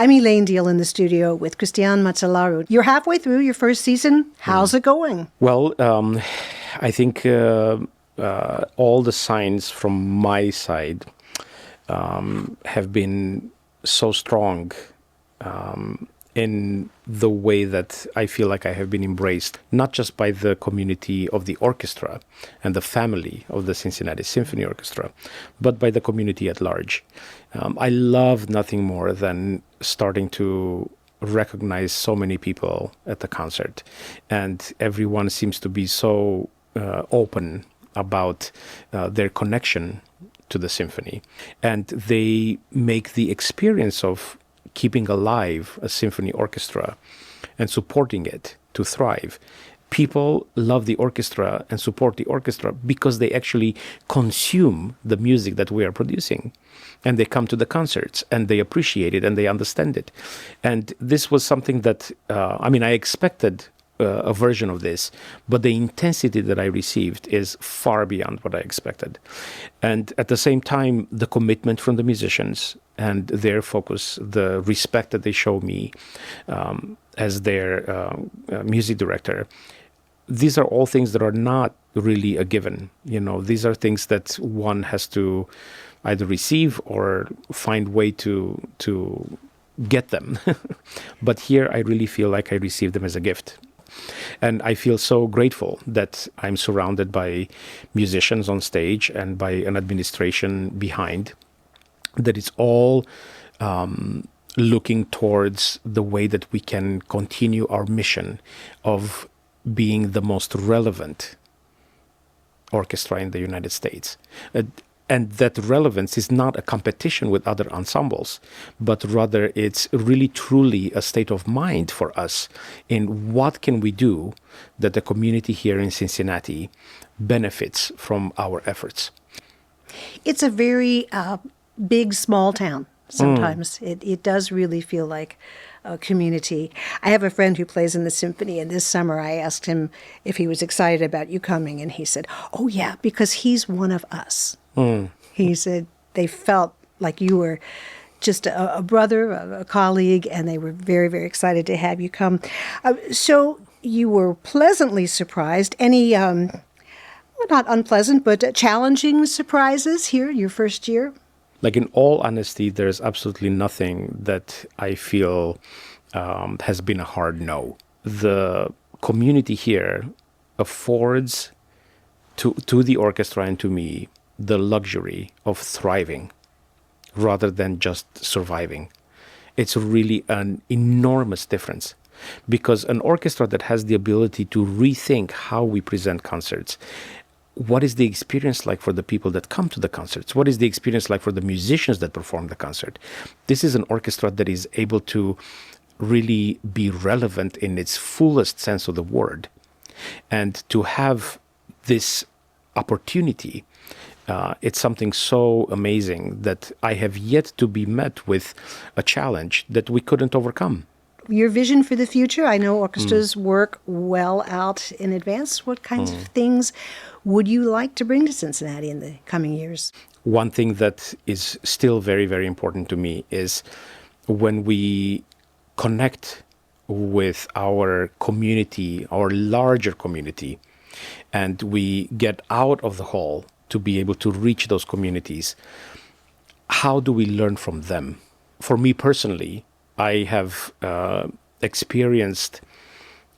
I'm Elaine Diehl in the studio with Cristian Măcelaru. You're halfway through your first season. How's it going? Well, I think all the signs from my side have been so strong in the way that I feel like I have been embraced, not just by the community of the orchestra and the family of the Cincinnati Symphony Orchestra, but by the community at large. I love nothing more than starting to recognize so many people at the concert, and everyone seems to be so open about their connection to the symphony, and they make the experience of keeping alive a symphony orchestra and supporting it to thrive. People love the orchestra and support the orchestra because they actually consume the music that we are producing. And they come to the concerts and they appreciate it and they understand it. And this was something that, I expected a version of this, but the intensity that I received is far beyond what I expected. And at the same time, the commitment from the musicians and their focus, the respect that they show me as their music director, these are all things that are not really a given. These are things that one has to either receive or find way to get them. But here I really feel like I received them as a gift. And I feel so grateful that I'm surrounded by musicians on stage and by an administration behind, that it's all looking towards the way that we can continue our mission of being the most relevant orchestra in the United States. And that relevance is not a competition with other ensembles, but rather it's really truly a state of mind for us in what can we do that the community here in Cincinnati benefits from our efforts. It's a very big, small town. Sometimes it does really feel like a community. I have a friend who plays in the symphony, and this summer I asked him if he was excited about you coming, and he said, "Oh yeah, because he's one of us." He said they felt like you were just a brother, a colleague, and they were very, very excited to have you come. So you were pleasantly surprised. Any, not unpleasant, but challenging surprises here your first year? Like, in all honesty, there's absolutely nothing that I feel has been a hard no. The community here affords to the orchestra and to me the luxury of thriving rather than just surviving. It's really an enormous difference, because an orchestra that has the ability to rethink how we present concerts, what is the experience like for the people that come to the concerts? What is the experience like for the musicians that perform the concert? This is an orchestra that is able to really be relevant in its fullest sense of the word. And to have this opportunity, it's something so amazing that I have yet to be met with a challenge that we couldn't overcome. Your vision for the future? I know orchestras work well out in advance. What kinds of things would you like to bring to Cincinnati in the coming years? One thing that is still very, very important to me is when we connect with our community, our larger community, and we get out of the hall to be able to reach those communities, how do we learn from them? For me personally, I have experienced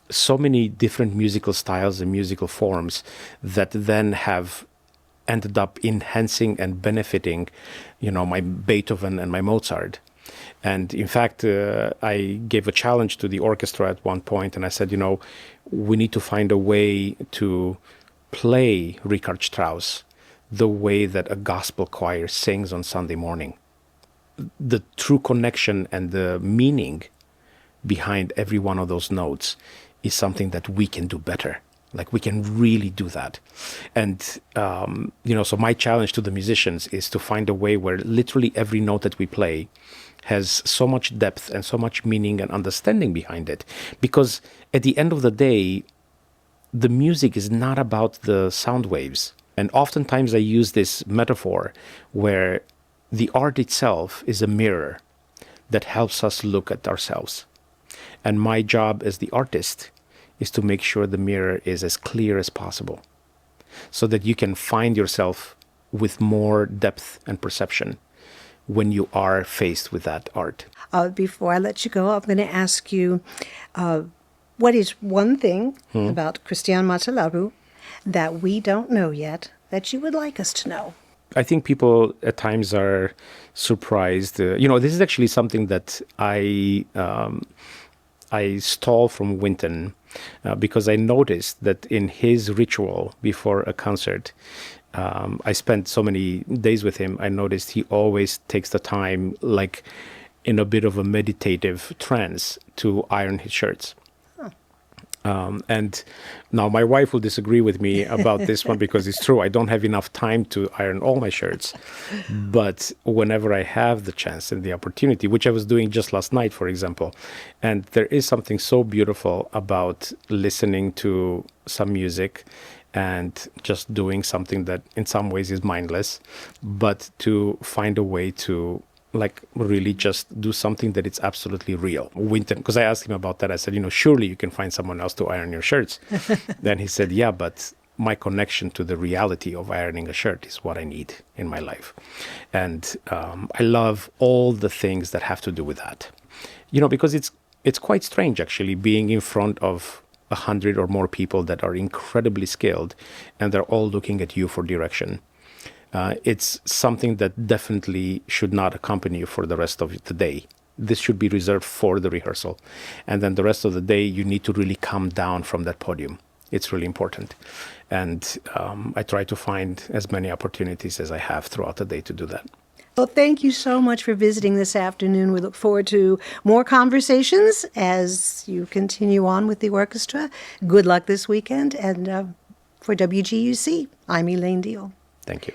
so many different musical styles and musical forms that then have ended up enhancing and benefiting, my Beethoven and my Mozart. And in fact, I gave a challenge to the orchestra at one point, and I said, we need to find a way to play Richard Strauss the way that a gospel choir sings on Sunday morning. The true connection and the meaning behind every one of those notes is something that we can do better. Like, we can really do that. And, so my challenge to the musicians is to find a way where literally every note that we play has so much depth and so much meaning and understanding behind it. Because at the end of the day, the music is not about the sound waves. And oftentimes I use this metaphor where the art itself is a mirror that helps us look at ourselves. And my job as the artist is to make sure the mirror is as clear as possible so that you can find yourself with more depth and perception when you are faced with that art. Before I let you go, I'm going to ask you, what is one thing about Cristian Măcelaru that we don't know yet that you would like us to know? I think people at times are surprised. This is actually something that I stole from Wynton because I noticed that in his ritual before a concert, I spent so many days with him. I noticed he always takes the time, like in a bit of a meditative trance, to iron his shirts. And now my wife will disagree with me about this one because it's true. I don't have enough time to iron all my shirts. But whenever I have the chance and the opportunity, which I was doing just last night, for example, and there is something so beautiful about listening to some music and just doing something that in some ways is mindless, but to find a way to really just do something that it's absolutely real. Wynton, because I asked him about that, I said, surely you can find someone else to iron your shirts. Then he said, yeah, but my connection to the reality of ironing a shirt is what I need in my life. And I love all the things that have to do with that. Because it's quite strange, actually, being in front of 100 or more people that are incredibly skilled, and they're all looking at you for direction. It's something that definitely should not accompany you for the rest of the day. This should be reserved for the rehearsal. And then the rest of the day, you need to really come down from that podium. It's really important. And I try to find as many opportunities as I have throughout the day to do that. Well, thank you so much for visiting this afternoon. We look forward to more conversations as you continue on with the orchestra. Good luck this weekend. And for WGUC, I'm Elaine Diehl. Thank you.